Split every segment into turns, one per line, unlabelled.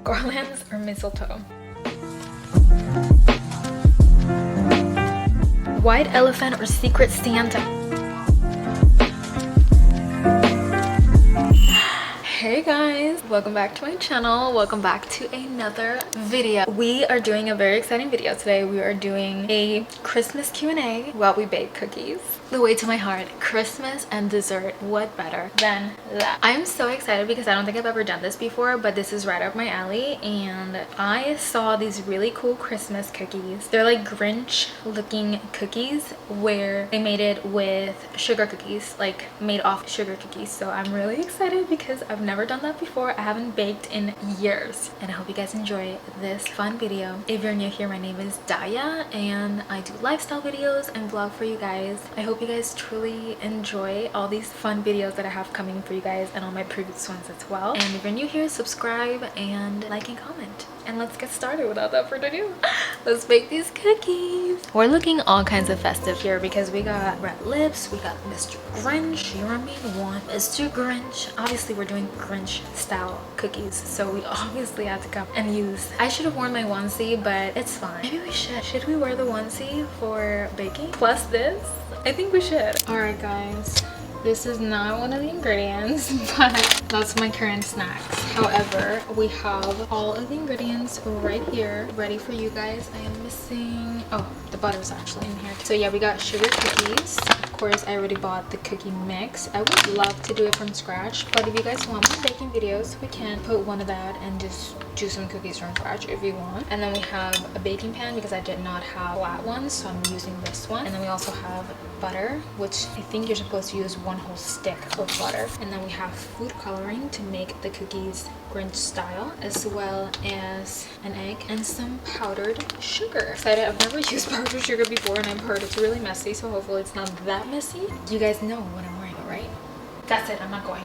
Garlands or mistletoe? White elephant or secret Santa? Hey guys, welcome back to my channel. Welcome back to another video. We are doing a very exciting video today. We are doing a Christmas Q&A while we bake cookies. The way to my heart, Christmas and dessert, what better than that? I'm so excited because I don't think I've ever done this before, but this is right up my alley, and I saw these really cool Christmas cookies. They're like Grinch looking cookies where they made it with sugar cookies, like made off sugar cookies. So I'm really excited because I've never done that before. I haven't baked in years, and I hope you guys enjoy this fun video. If you're new here, my name is Daya and I do lifestyle videos and vlog for you guys. I hope you guys truly enjoy all these fun videos that I have coming for you guys and all my previous ones as well. And if you're new here, subscribe and like and comment. And let's get started without that further ado. Let's bake these cookies. We're looking all kinds of festive here because we got red lips, we got Mr. Grinch, you and me one, Mr. Grinch. Obviously we're doing Grinch style cookies, so we obviously had to come and use. I should have worn my onesie, but it's fine. Maybe we should. Should we wear the onesie for baking? Plus this? I think we should. Alright guys. This is not one of the ingredients, but that's my current snacks. However, we have all of the ingredients right here ready for you guys. I am missing, oh, the butter's actually in here. So yeah, we got sugar cookies. Of course, I already bought the cookie mix. I would love to do it from scratch, but if you guys want more baking videos, we can put one of that and just do some cookies from scratch if you want. And then we have a baking pan because I did not have flat ones, so I'm using this one. And then we also have butter, which I think you're supposed to use one whole stick of butter. And then we have food coloring to make the cookies Grinch style, as well as an egg and some powdered sugar. Excited. I've never used powdered sugar before, and I've heard it's really messy, so hopefully it's not that messy. You guys know what I'm wearing, right? That's it. I'm not going.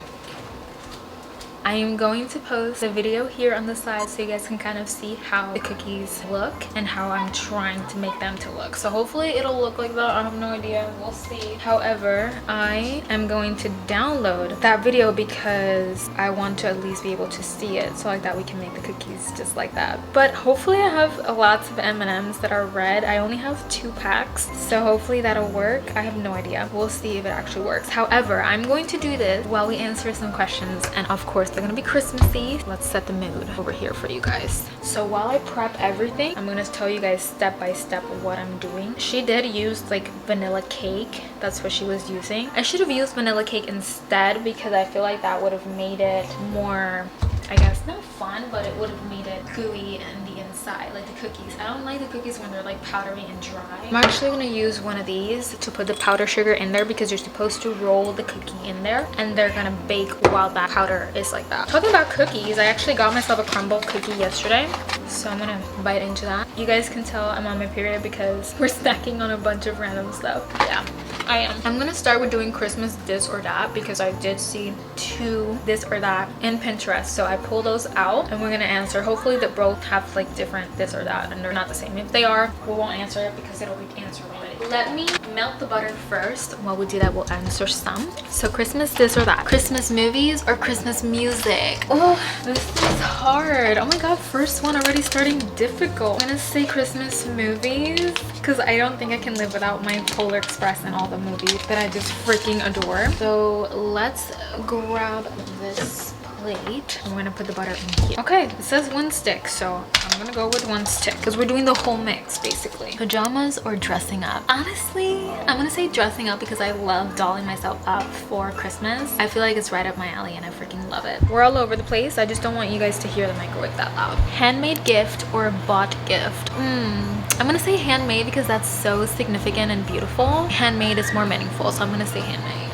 I am going to post a video here on the side so you guys can kind of see how the cookies look and how I'm trying to make them to look. So hopefully it'll look like that. I have no idea. We'll see. However, I am going to download that video because I want to at least be able to see it. So like that we can make the cookies just like that. But hopefully I have lots of M&Ms that are red. I only have 2 packs. So hopefully that'll work. I have no idea. We'll see if it actually works. However, I'm going to do this while we answer some questions, and of course they're gonna be Christmassy. Let's set the mood over here for you guys. So while I prep everything, I'm gonna tell you guys step by step what I'm doing. She did use like vanilla cake. That's what she was using. I should have used vanilla cake instead because I feel like that would have made it more, I guess, not fun, but it would have made it gooey in the inside, like the cookies. I don't like the cookies when they're like powdery and dry. I'm actually going to use one of these to put the powder sugar in there because you're supposed to roll the cookie in there and they're gonna bake while that powder is like that. Talking about cookies, I actually got myself a crumble cookie yesterday, so I'm gonna bite into that. You guys can tell I'm on my period because we're snacking on a bunch of random stuff. Yeah, I am. I'm gonna start with doing Christmas this or that because I did see 2 this or that in Pinterest, so I pulled those out and we're gonna answer. Hopefully they both have like different this or that and they're not the same. If they are, we won't answer it because it'll be answered already. Let me melt the butter first. While we do that, we'll answer some. So Christmas this or that. Christmas movies or Christmas music? Oh, this is hard. Oh my god, first one already starting difficult. I'm gonna say Christmas movies because I don't think I can live without my Polar Express and all the movies that I just freaking adore. So let's grab this plate. I'm gonna put the butter in here. Okay, it says 1 stick, so I'm gonna go with 1 stick because we're doing the whole mix basically. Pajamas or dressing up? Honestly, I'm gonna say dressing up because I love dolling myself up for Christmas. I feel like it's right up my alley and I freaking love it. We're all over the place. I just don't want you guys to hear the microwave that loud. Handmade gift or bought gift? I'm gonna say handmade because that's so significant and beautiful. Handmade is more meaningful, so I'm gonna say handmade.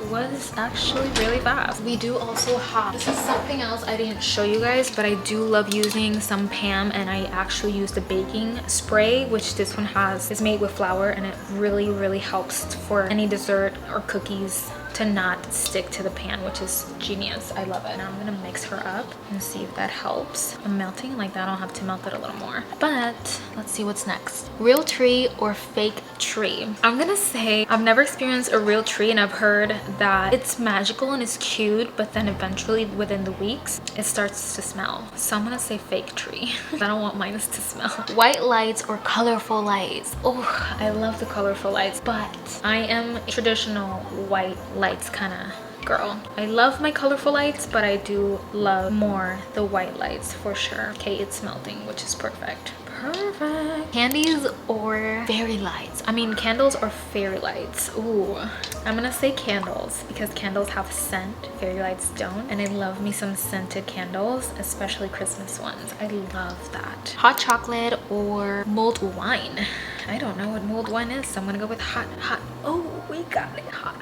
Was actually really fast. We do also have, this is something else I didn't show you guys, but I do love using some Pam, and I actually use the baking spray, which this one is made with flour, and it really helps for any dessert or cookies to not stick to the pan, which is genius. I love it. Now I'm gonna mix her up and see if that helps. I'm melting like that. I don't have to melt it a little more. But let's see what's next. Real tree or fake tree? I'm gonna say I've never experienced a real tree, and I've heard that it's magical and it's cute, but then eventually within the weeks it starts to smell. So I'm gonna say fake tree. I don't want mine to smell. White lights or colorful lights? Oh, I love the colorful lights, but I am a traditional white lights kind of girl. I love my colorful lights, but I do love more the white lights for sure. Okay, it's melting, which is perfect. Perfect. Candies or fairy lights? I mean, candles or fairy lights? Ooh, I'm gonna say candles because candles have scent, fairy lights don't, and I love me some scented candles, especially Christmas ones. I love that. Hot chocolate or mulled wine? I don't know what mulled wine is, so I'm gonna go with hot. Oh, we got it. Hot.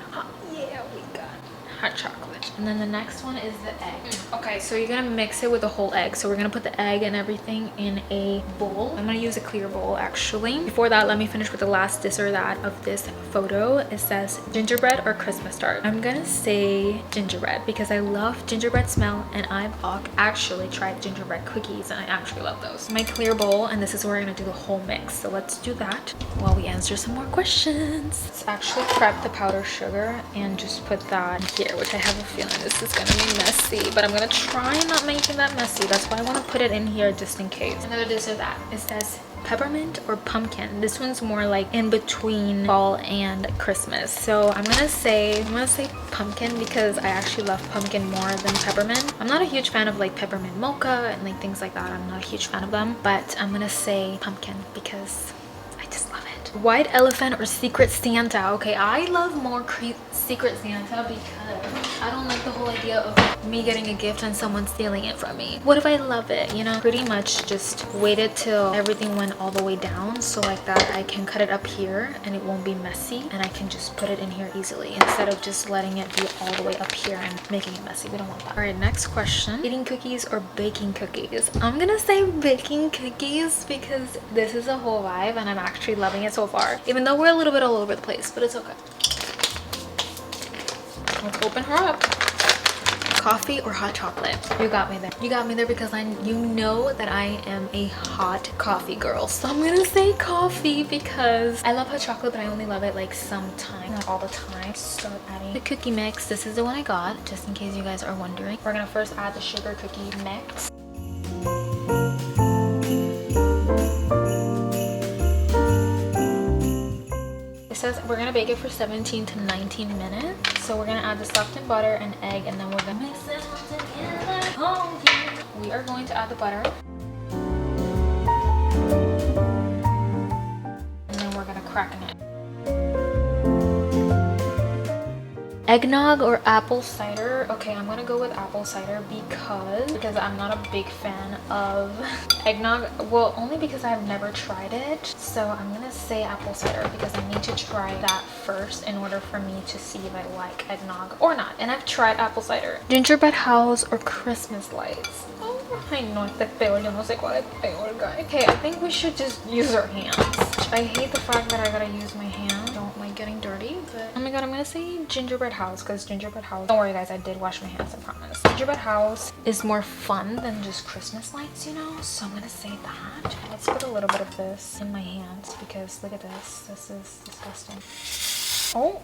Yeah, we got it. Hot chocolate. And then the next one is the egg. Okay, so you're gonna mix it with the whole egg. So we're gonna put the egg and everything in a bowl. I'm gonna use a clear bowl actually. Before that, let me finish with the last this or that of this photo. It says gingerbread or Christmas tart. I'm gonna say gingerbread because I love gingerbread smell, and I've actually tried gingerbread cookies and I actually love those. My clear bowl, and this is where we're gonna do the whole mix. So let's do that while we answer some more questions. Let's actually prep the powdered sugar and just put that here, which I have a feeling this is gonna be messy, but I'm gonna try not making that messy. That's why I want to put it in here just in case. Another this or that. It says peppermint or pumpkin. This one's more like in between fall and Christmas. So I'm gonna say pumpkin because I actually love pumpkin more than peppermint. I'm not a huge fan of like peppermint mocha and like things like that. I'm not a huge fan of them, but I'm gonna say pumpkin because I just love it. White elephant or secret Santa? Okay, I love more secret Santa because I don't like the whole idea of me getting a gift and someone stealing it from me. What if I love it, you know? Pretty much just waited till everything went all the way down, so like that I can cut it up here and it won't be messy, and I can just put it in here easily instead of just letting it be all the way up here and making it messy. We don't want that. All right, next question. Eating cookies or baking cookies? I'm gonna say baking cookies because this is a whole vibe and I'm actually loving it so far, even though we're a little bit all over the place, but it's okay. Let's open her up. Coffee or hot chocolate? You got me there. You got me there because you know that I am a hot coffee girl. So I'm gonna say coffee because I love hot chocolate, but I only love it like sometimes, not all the time. Start adding the cookie mix. This is the one I got, just in case you guys are wondering. We're gonna first add the sugar cookie mix. It says we're gonna bake it for 17 to 19 minutes. So we're gonna add the softened butter and egg, and then we're gonna mix it all together. Oh yeah. We are going to add the butter. And then we're gonna crack it. Eggnog or apple cider? Okay, I'm gonna go with apple cider because I'm not a big fan of eggnog. Well, only because I've never tried it. So I'm gonna say apple cider because I need to try that first in order for me to see if I like eggnog or not. And I've tried apple cider. Gingerbread house or Christmas lights? Oh, I know este peor. Yo no sé cuál es peor, guys. Okay, I think we should just use our hands. I hate the fact that I gotta use my hands. Don't like getting dirty, but oh my god, I'm gonna say gingerbread house because gingerbread house, don't worry guys, I did wash my hands, I promise. Gingerbread house is more fun than just Christmas lights, you know, so I'm gonna say that. Let's put a little bit of this in my hands because look at this. This is disgusting. Oh,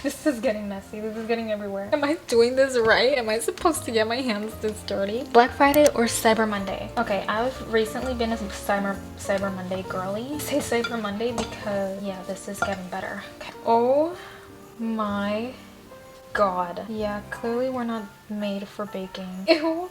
this is getting messy. This is getting everywhere. Am I doing this right? Am I supposed to get my hands this dirty? Black Friday or Cyber Monday? Okay, I've recently been a Cyber Monday girly. I say Cyber Monday because, yeah, this is getting better. Okay. Oh my god. Yeah, clearly we're not made for baking. Ew.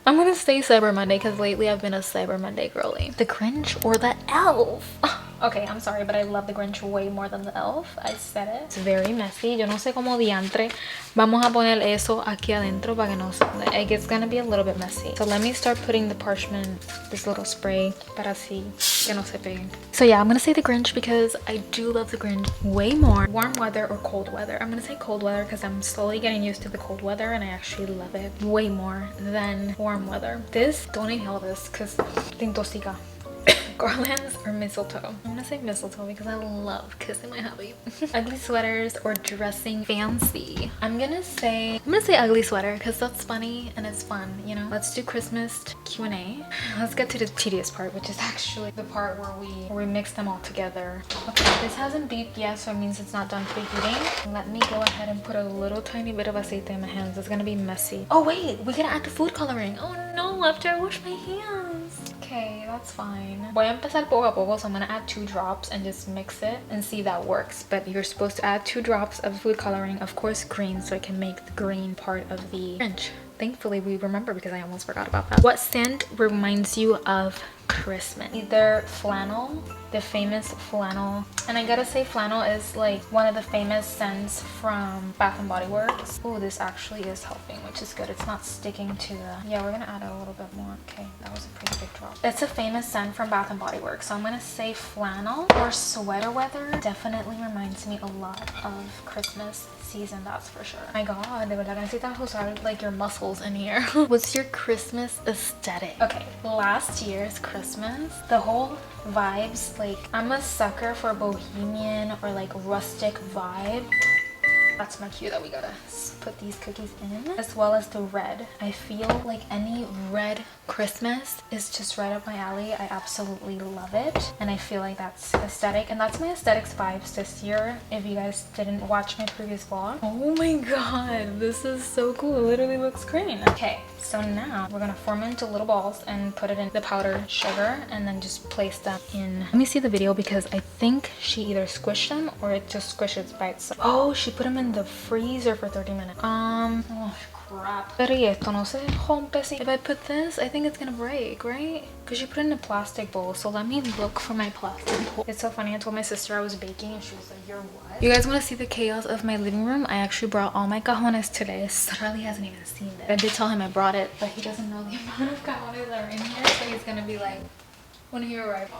I'm gonna say Cyber Monday because lately I've been a Cyber Monday girly. The Grinch or the Elf? Okay, I'm sorry, but I love the Grinch way more than the Elf. I said it. It's very messy. Yo no sé cómo diantre vamos a poner eso aquí adentro para que no se... Like, it's gonna be a little bit messy. So let me start putting the parchment, this little spray, para así que no se peguen. So yeah, I'm gonna say the Grinch because I do love the Grinch way more. Warm weather or cold weather? I'm gonna say cold weather because I'm slowly getting used to the cold weather and I actually love it way more than warm weather. This, don't inhale this because te intoxica. Garlands or mistletoe? I'm gonna say mistletoe because I love kissing my hubby. Ugly sweaters or dressing fancy? I'm gonna say ugly sweater because that's funny and it's fun, you know. Let's do Christmas Q&A. Let's get to the tedious part, which is actually the part where we mix them all together. Okay, this hasn't beeped yet, so it means it's not done preheating. Let me go ahead and put a little tiny bit of aceite in my hands. It's gonna be messy. Oh wait, we gotta add the food coloring. Oh no, after I wash my hands. Okay, that's fine. Voy a empezar poco a poco, so I'm gonna add 2 drops and just mix it and see if that works. But you're supposed to add 2 drops of food coloring, of course green, so I can make the green part of the French. Thankfully we remember because I almost forgot about that. What scent reminds you of Christmas? Either flannel, the famous flannel, and I gotta say flannel is like one of the famous scents from Bath and Body Works. Oh, this actually is helping, which is good. It's not sticking to the... Yeah, we're gonna add a little bit more. Okay, that was a pretty big drop. It's a famous scent from Bath and Body Works, so I'm gonna say flannel. Or sweater weather definitely reminds me a lot of Christmas season, that's for sure. My god, de verdad necesitas usar like your muscles in here. What's your Christmas aesthetic? Okay, last year's Christmas, the whole vibes, like I'm a sucker for bohemian or like rustic vibe. That's my cue that we gotta put these cookies in, as well as the red. I feel like any red Christmas is just right up my alley. I absolutely love it, and I feel like that's aesthetic, and that's my aesthetics vibes this year. If you guys didn't watch my previous vlog, oh my god, this is so cool. It literally looks green. Okay, so now we're gonna form it into little balls and put it in the powdered sugar and then just place them in. Let me see the video because I think she either squished them or it just squishes by itself. Oh, she put them in the freezer for 30 minutes. Oh crap. Pero esto no se rompe. If I put this, I think it's gonna break, right? Because you put it in a plastic bowl. So let me look for my plastic bowl. It's so funny. I told my sister I was baking and she was like, you're what? You guys want to see the chaos of my living room? I actually brought all my cajones today. So Charlie hasn't even seen it. I did tell him I brought it, but he doesn't know the amount of cajones that are in here. So he's gonna be like, when you arrive,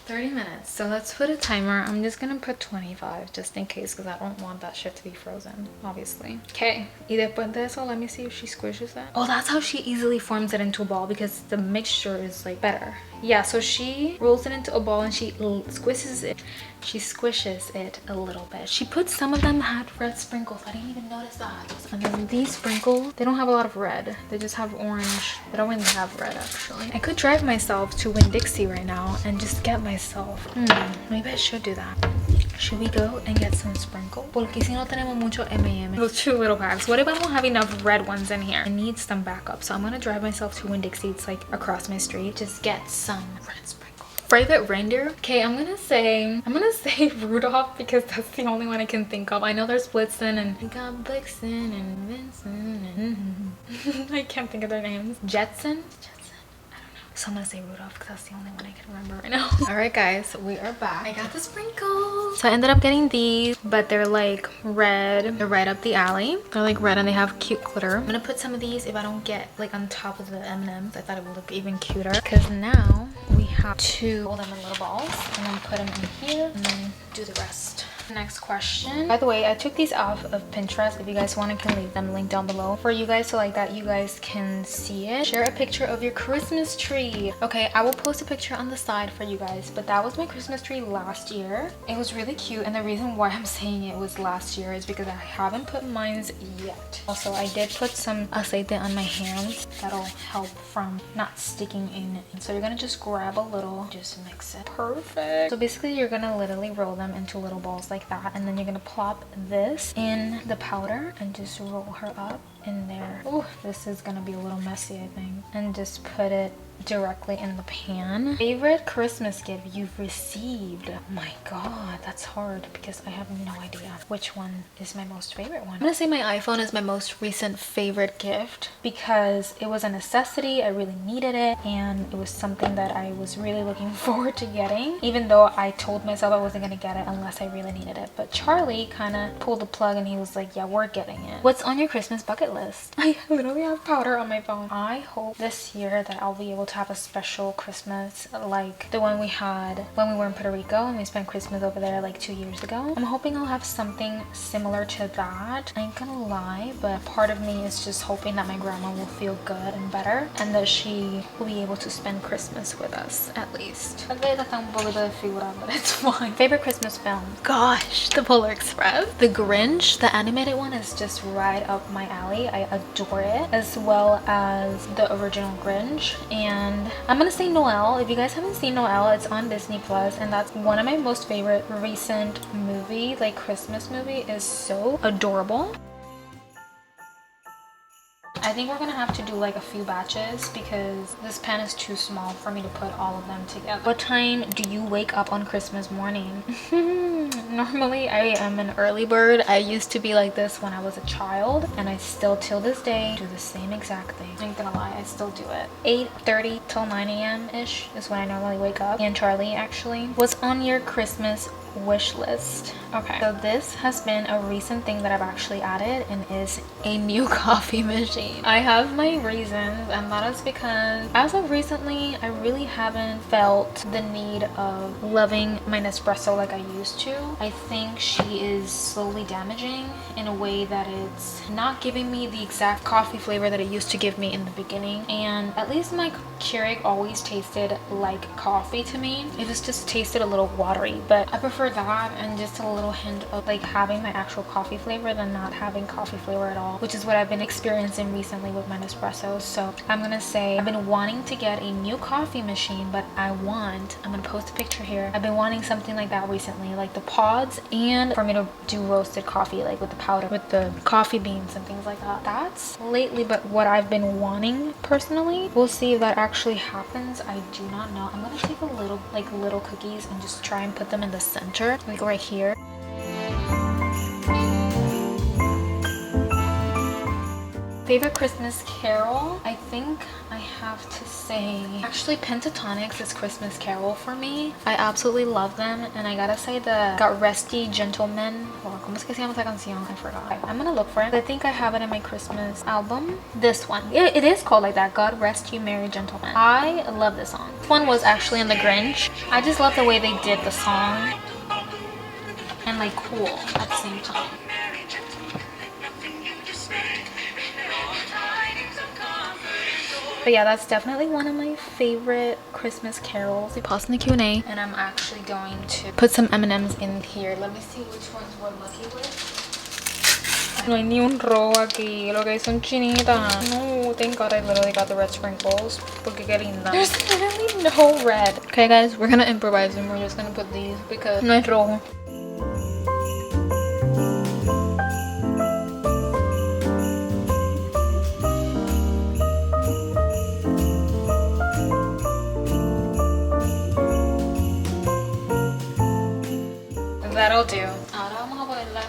30 minutes. So let's put a timer. I'm just gonna put 25 just in case because I don't want that shit to be frozen, obviously. Okay, y después de eso, let me see if she squishes that. Oh, that's how she easily forms it into a ball because the mixture is like better. Yeah, so she rolls it into a ball and she squishes it. She squishes it a little bit. She put some of them had red sprinkles. I didn't even notice that. And then these sprinkles, they don't have a lot of red. They just have orange. They don't really have red actually. I could drive myself to Winn-Dixie right now and just get myself. Maybe I should do that. Should we go and get some sprinkles? Porque si no tenemos mucho M&M. Those 2 little bags. What if I don't have enough red ones in here? I need some backup. So I'm gonna drive myself to Winn-Dixie. It's like across my street. Just get some red sprinkles. Favorite reindeer? Okay, I'm gonna say Rudolph because that's the only one I can think of. I know there's Blitzen and I got Blixen and Vincent and I can't think of their names. Jetson? So I'm gonna say Rudolph because that's the only one I can remember right now. All right guys, we are back. I got the sprinkles. So I ended up getting these, but they're like red. They're right up the alley. They're like red and they have cute glitter. I'm gonna put some of these if I don't get like on top of the M&Ms. I thought it would look even cuter because now we have to roll them in little balls and then put them in here and then do the rest. Next question. By the way, I took these off of Pinterest. If you guys want, I can leave them linked down below for you guys so like that you guys can see it. Share a picture of your Christmas tree. Okay, I will post a picture on the side for you guys, but that was my Christmas tree last year. It was really cute, and the reason why I'm saying it was last year is because I haven't put mine yet. Also, I did put some aceite on my hands. That'll help from not sticking in it. So you're gonna just grab a little, just mix it. Perfect. So basically you're gonna literally roll them into little balls like that, and then you're gonna plop this in the powder and just roll her up in there. Oh, this is gonna be a little messy, I think. And just put it directly in the pan. Favorite Christmas gift you've received? Oh my god, that's hard because I have no idea which one is my most favorite one. I'm gonna say my iPhone is my most recent favorite gift because it was a necessity. I really needed it, and it was something that I was really looking forward to getting, even though I told myself I wasn't gonna get it unless I really needed it. But Charlie kind of pulled the plug and he was like, yeah, we're getting it. What's on your Christmas bucket list. I literally have powder on my phone. I hope this year that I'll be able to have a special Christmas like the one we had when we were in Puerto Rico and we spent Christmas over there like 2 years ago. I'm hoping I'll have something similar to that. I ain't gonna lie, but part of me is just hoping that my grandma will feel good and better and that she will be able to spend Christmas with us at least. But it's fine. Favorite Christmas film? Gosh, The Polar Express. The Grinch, the animated one, is just right up my alley. I adore it, as well as the original Grinch. And I'm gonna say Noelle. If you guys haven't seen Noelle, it's on Disney Plus, and that's one of my most favorite recent movie, like Christmas movie. Is so adorable. I think we're gonna have to do like a few batches because this pan is too small for me to put all of them together. What time do you wake up on Christmas morning? Normally I am an early bird. I used to be like this when I was a child, and I still till this day do the same exact thing. I ain't gonna lie, I still do it. 8:30 till 9 a.m. ish is when I normally wake up. And Charlie, actually. What's on your Christmas wish list? Okay, so this has been a recent thing that I've actually added, and is a new coffee machine. I have my reasons, and that is because as of recently I really haven't felt the need of loving my Nespresso like I used to. I think she is slowly damaging in a way that it's not giving me the exact coffee flavor that it used to give me in the beginning. And at least my Keurig always tasted like coffee to me. It just tasted a little watery, but I prefer that and just a little hint of like having my actual coffee flavor than not having coffee flavor at all, which is what I've been experiencing recently with my Nespresso. So I'm gonna say I've been wanting to get a new coffee machine, but I'm gonna post a picture here. I've been wanting something like that recently, like the pods, and for me to do roasted coffee, like with the powder, with the coffee beans and things like that. That's lately but what I've been wanting personally. We'll see if that actually happens. I do not know. I'm gonna take a little little cookies and just try and put them in the center, like right here. Favorite Christmas carol? I think I have to say actually Pentatonix is Christmas carol for me. I absolutely love them, and I gotta say the God Rest Ye Gentlemen, or como es que se llama esa canción? I forgot. I'm gonna look for it. I think I have it in my Christmas album. This one. It is called like that. God Rest You Merry Gentlemen. I love this song. This one was actually in the Grinch. I just love the way they did the song and like cool at the same time. But yeah, that's definitely one of my favorite Christmas carols. Pause in the Q&A, and I'm actually going to put some M&Ms in here. Let me see which ones we're lucky with. No hay ni un rojo aquí. Lo que hay son chinitas. No, thank God I literally got the red sprinkles. Porque qué linda. There's literally no red. Okay guys, we're gonna improvise and we're just gonna put these because no hay rojo. That'll do.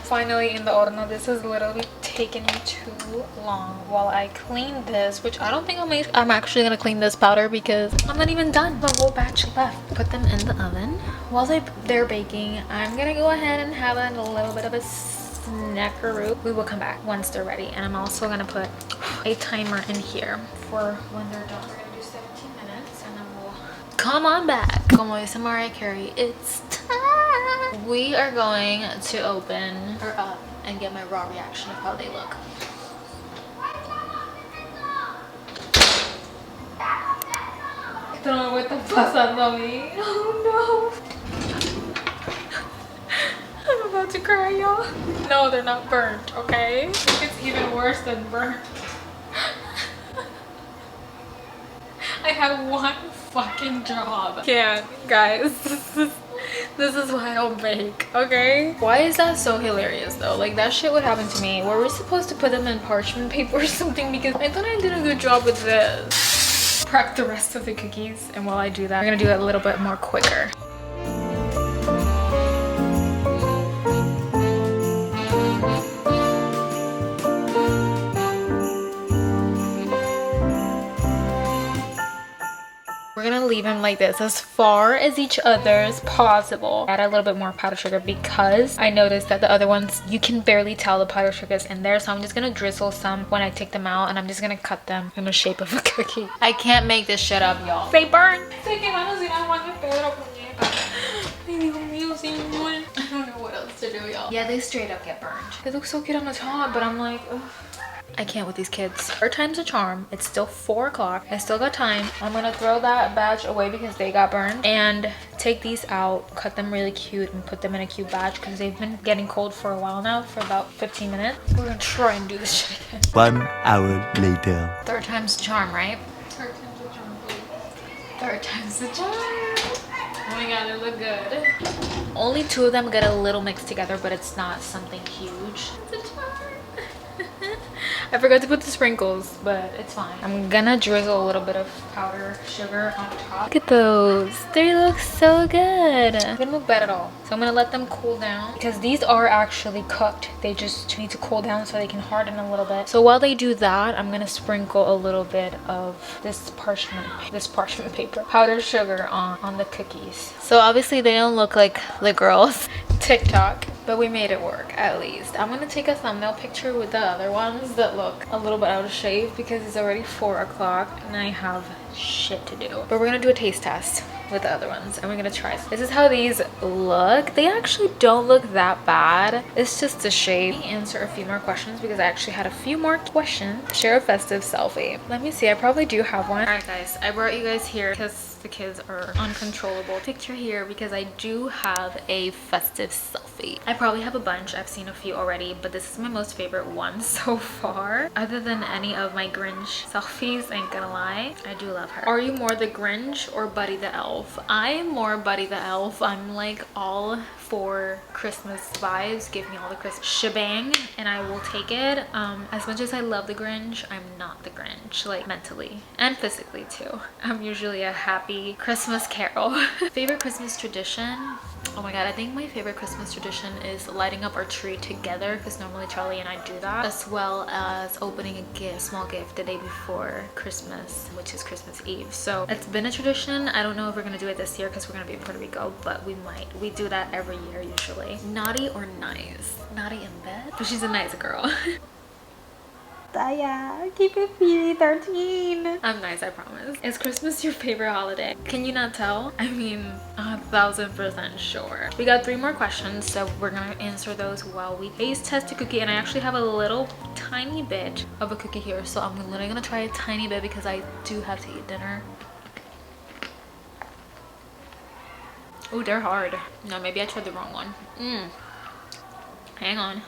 Finally in the horno. This is literally taking me too long while I clean this, which I don't think I'm actually gonna clean this powder because I'm not even done. The whole batch left. Put them in the oven. While they're baking, I'm gonna go ahead and have a little bit of a snackaroo. We will come back once they're ready, and I'm also gonna put a timer in here for when they're done. We're gonna do 17 minutes and then we'll come on back. Como dice Mariah Carey, it's time. We are going to open her up and get my raw reaction of how they look. Esto no me está pasando a mí. Oh no. I'm about to cry, y'all. No, they're not burnt, okay? I think it's even worse than burnt. I had one fucking job. Can't, guys. This is why I don't bake, okay? Why is that so hilarious though? Like that shit would happen to me. Were we supposed to put them in parchment paper or something? Because I thought I did a good job with this. Prep the rest of the cookies, and while I do that, I'm gonna do it a little bit more quicker. We're gonna leave them like this, as far as each other as possible. Add a little bit more powdered sugar because I noticed that the other ones, you can barely tell the powdered sugar is in there. So I'm just gonna drizzle some when I take them out, and I'm just gonna cut them in the shape of a cookie. I can't make this shit up, y'all. They burn. I don't know what else to do, y'all. Yeah, they straight up get burned. They look so cute on the top, but I'm like, ugh. I can't with these kids. 4 times a charm. It's still 4 o'clock. I still got time. I'm gonna throw that batch away because they got burned, and take these out, cut them really cute, and put them in a cute batch because they've been getting cold for a while now, for about 15 minutes. We're gonna try and do this shit again.
1 hour later.
3rd time's the charm, right? 3rd time's the charm, please. 3rd time's the charm. Oh my god, they look good. Only 2 of them get a little mixed together, but it's not something huge. It's a charm. I forgot to put the sprinkles, but it's fine. I'm gonna drizzle a little bit of powdered sugar on top. Look at those. They look so good. They didn't look bad at all. So I'm gonna let them cool down because these are actually cooked. They just need to cool down so they can harden a little bit. So while they do that, I'm gonna sprinkle a little bit of this parchment paper, powdered sugar on the cookies. So obviously they don't look like the girls TikTok, but we made it work at least. I'm gonna take a thumbnail picture with the other ones that look a little bit out of shape because it's already 4 o'clock and I have shit to do. But we're gonna do a taste test with the other ones and we're gonna try. This is how these look. They actually don't look that bad. It's just the shape. Answer a few more questions because I actually had a few more questions. Share a festive selfie. Let me see, I probably do have one. All right guys, I brought you guys here because the kids are uncontrollable. Picture here because I do have a festive selfie. I probably have a bunch. I've seen a few already, but this is my most favorite one so far. Other than any of my Grinch selfies, ain't gonna lie. I do love her. Are you more the Grinch or Buddy the Elf? I am more Buddy the Elf. I'm like all for Christmas vibes. Give me all the Christmas shebang and I will take it. As much as I love the Grinch, I'm not the Grinch, like mentally and physically too. I'm usually a happy Christmas carol. Favorite Christmas tradition? Oh my god, I think my favorite Christmas tradition is lighting up our tree together because normally Charlie and I do that, as well as opening a gift, small gift the day before Christmas, which is Christmas Eve. So it's been a tradition. I don't know if we're gonna do it this year because we're gonna be in Puerto Rico, but we might. We do that every year usually. Naughty or nice? Naughty in bed? But she's a nice girl. Daya, keep it PG-13. I'm nice, I promise. Is Christmas your favorite holiday? Can you not tell? I mean, 1000% sure. We got 3 more questions, so we're gonna answer those while we taste test a cookie. And I actually have a little tiny bit of a cookie here, so I'm literally gonna try a tiny bit because I do have to eat dinner. Oh, they're hard. No, maybe I tried the wrong one. Hang on.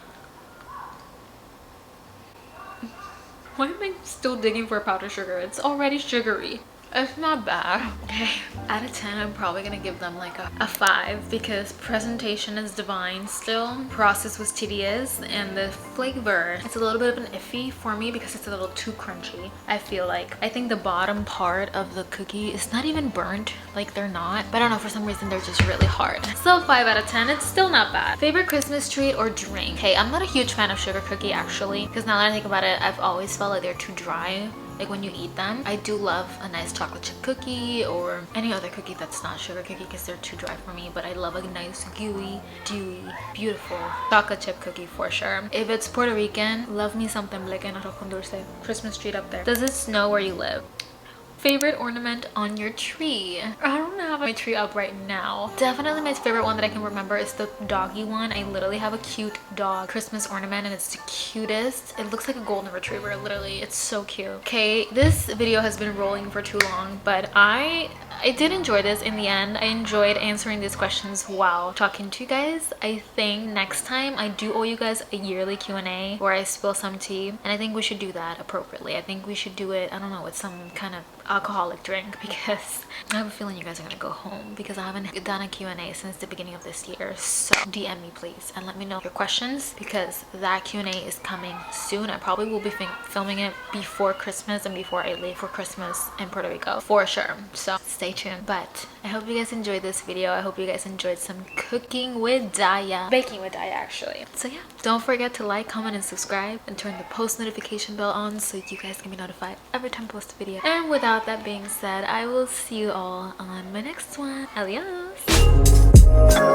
Why am I still digging for powdered sugar? It's already sugary. It's not bad. Okay, out of 10 I'm probably gonna give them like a 5 because presentation is divine still, process was tedious, and the flavor, it's a little bit of an iffy for me because it's a little too crunchy. I feel like I think the bottom part of the cookie is not even burnt, like they're not, but I don't know, for some reason they're just really hard. So 5 out of 10, it's still not bad. Favorite Christmas treat or drink? Hey, I'm not a huge fan of sugar cookie actually, because now that I think about it, I've always felt like they're too dry. Like when you eat them, I do love a nice chocolate chip cookie or any other cookie that's not sugar cookie because they're too dry for me, but I love a nice gooey, dewy, beautiful chocolate chip cookie for sure. If it's Puerto Rican, love me some tembleque and arroz con dulce. Christmas treat up there. Does it snow where you live? Favorite ornament on your tree? I don't have my tree up right now. Definitely my favorite one that I can remember is the doggy one. I literally have a cute dog Christmas ornament and it's the cutest. It looks like a golden retriever, literally. It's so cute. Okay, this video has been rolling for too long, but I did enjoy this in the end. I enjoyed answering these questions while talking to you guys. I think next time I do owe you guys a yearly Q&A where I spill some tea, and I think we should do that appropriately. I think we should do it, I don't know, with some kind of alcoholic drink because I have a feeling you guys are gonna go home because I haven't done a Q&A since the beginning of this year. So DM me please and let me know your questions because that Q&A is coming soon. I probably will be filming it before Christmas and before I leave for Christmas in Puerto Rico for sure. So stay stay tuned. But I hope you guys enjoyed this video. I hope you guys enjoyed some cooking with Daya, baking with Daya actually. So yeah, don't forget to like, comment, and subscribe, and turn the post notification bell on so you guys can be notified every time I post a video. And without that being said, I will see you all on my next one. Adios.